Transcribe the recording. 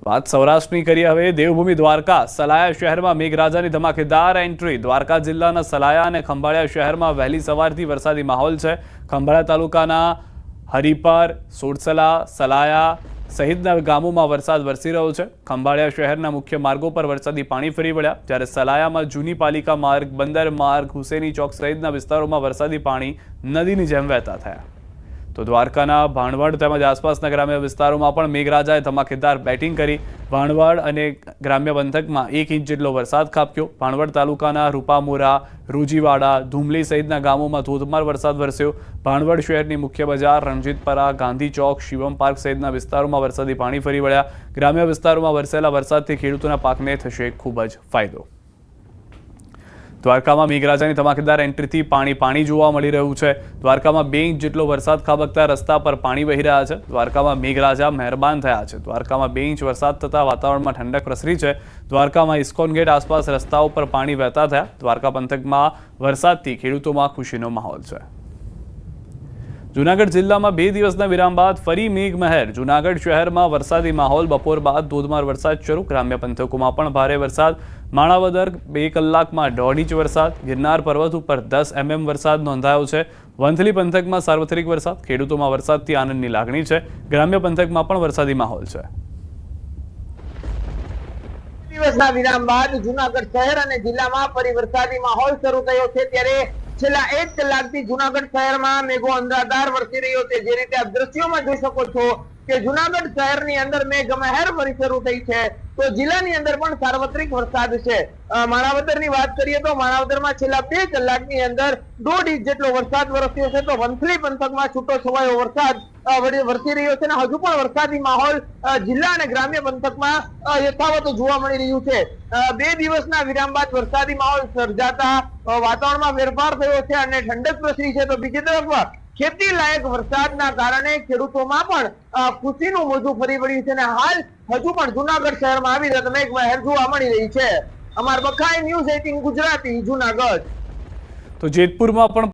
વાત સૌરાષ્ટ્રની કરીએ હવે દેવભૂમિ દ્વારકા સલાયા શહેરમાં મેઘરાજાની ધમાકેદાર એન્ટ્રી। દ્વારકા જિલ્લાના સલાયા અને ખંભાળિયા શહેરમાં વહેલી સવારથી વરસાદી માહોલ છે। ખંભાળિયા તાલુકાના હરિપર, સોડસલા, સલાયા સહિતના ગામોમાં વરસાદ વરસી રહ્યો છે। ખંભાળિયા શહેરના મુખ્ય માર્ગો પર વરસાદી પાણી ફરી વળ્યા, જ્યારે સલાયામાં જૂની પાલિકા માર્ગ, બંદર માર્ગ, હુસેની ચોક સહિતના વિસ્તારોમાં વરસાદી પાણી નદીની જેમ વહેતા થયા। તો દ્વારકાના ભાણવડ તેમજ આસપાસના ગ્રામ્ય વિસ્તારોમાં પણ મેઘરાજાએ ધમાકેદાર બેટિંગ કરી। ભાણવડ અને ગ્રામ્ય પંથકમાં 1 ઇંચ જેટલો વરસાદ ખાબક્યો। ભાણવડ તાલુકાના રૂપામોરા, રૂજીવાડા, ધુમલી સહિતના ગામોમાં ધોધમાર વરસાદ વરસ્યો। ભાણવડ શહેરની મુખ્ય બજાર, રણજીતપરા, ગાંધી ચોક, શિવમ પાર્ક સહિતના વિસ્તારોમાં વરસાદી પાણી ફરી વળ્યા। ગ્રામ્ય વિસ્તારોમાં વરસેલા વરસાદથી ખેડૂતોના પાકને થશે ખૂબ જ ફાયદો। દ્વારકામાં મેઘરાજાની ધમાકેદાર એન્ટ્રીથી પાણી જોવા મળી રહ્યું છે। દ્વારકામાં 2 ઇંચ જેટલો વરસાદ ખાબકતા રસ્તા પર પાણી વહી રહ્યા છે। દ્વારકામાં મેઘરાજા મહેરબાન થયા છે। દ્વારકામાં 2 ઇંચ વરસાદ થતાં વાતાવરણમાં ઠંડક પ્રસરી છે। દ્વારકામાં ઇસ્કોન ગેટ આસપાસ રસ્તાઓ પર પાણી વહેતા થયા। દ્વારકા પંથકમાં વરસાદથી ખેડૂતોમાં ખુશીનો માહોલ છે। જૂનાગઢ જિલ્લામાં 2 દિવસના વિરામ બાદ ફરી મેઘમહેર। જૂનાગઢ શહેરમાં વરસાદી માહોલ, બપોર બાદ ધોધમાર વરસાદ શરૂ। ગ્રામ્ય પંથકોમાં પણ ભારે વરસાદ। માણાવદર 2 કલાકમાં 1.5 ઇંચ વરસાદ। ગિરનાર પર્વત ઉપર 10 mm વરસાદ નોંધાયો છે। વંથલી પંથકમાં સાર્વત્રિક વરસાદ। ખેડૂતોમાં વરસાદથી આનંદની લાગણી છે। ગ્રામ્ય પંથકમાં પણ વરસાદી માહોલ છે। દિવસના વિરામ બાદ જૂનાગઢ શહેર અને જિલ્લામાં ફરી વરસાદી માહોલ શરૂ થયો છે, ત્યારે છેલ્લા 1 કલાકથી જૂનાગઢ શહેરમાં મેઘો અંધાધાર વરસી રહ્યો છે। જે રીતે આપ દ્રશ્યોમાં જોઈ શકો છો કે જૂનાગઢ શહેરની અંદર મેઘમહેર ફરી શરૂ થઈ છે, તો જિલ્લાની અંદર પણ સાર્વત્રિક વરસાદ છે। માણાવદરની વાત કરીએ તો માણાવદરમાં છેલ્લા 2 કલાકની અંદર 1.5 ઇંચ જેટલો વરસાદ વરસ્યો છે, તો વંથલી પંથકમાં છૂટો છવાયો વરસાદ વરસી રહ્યો છે અને હજુ પણ વરસાદી માહોલ જિલ્લા અને ગ્રામ્ય પંથકમાં યથાવત જોવા મળી રહ્યું છે। 2 દિવસના વિરામ બાદ વરસાદી માહોલ સર્જાતા વાતાવરણમાં ફેરફાર થયો છે અને ઠંડક પ્રસરી છે, તો બીજી તરફ ખેતી લાયક વરસાદના કારણે ખેડૂતોમાં પણ ખુશીનું મોજું ફરી વળ્યું છે અને હાલ હજુ પણ જૂનાગઢ શહેરમાં આવી રીતે મેઘમહેર જોવા મળી રહી છે। અમાર બખાઈ ન્યૂઝ 18 ગુજરાતી જૂનાગઢ। તો જેતપુરમાં પણ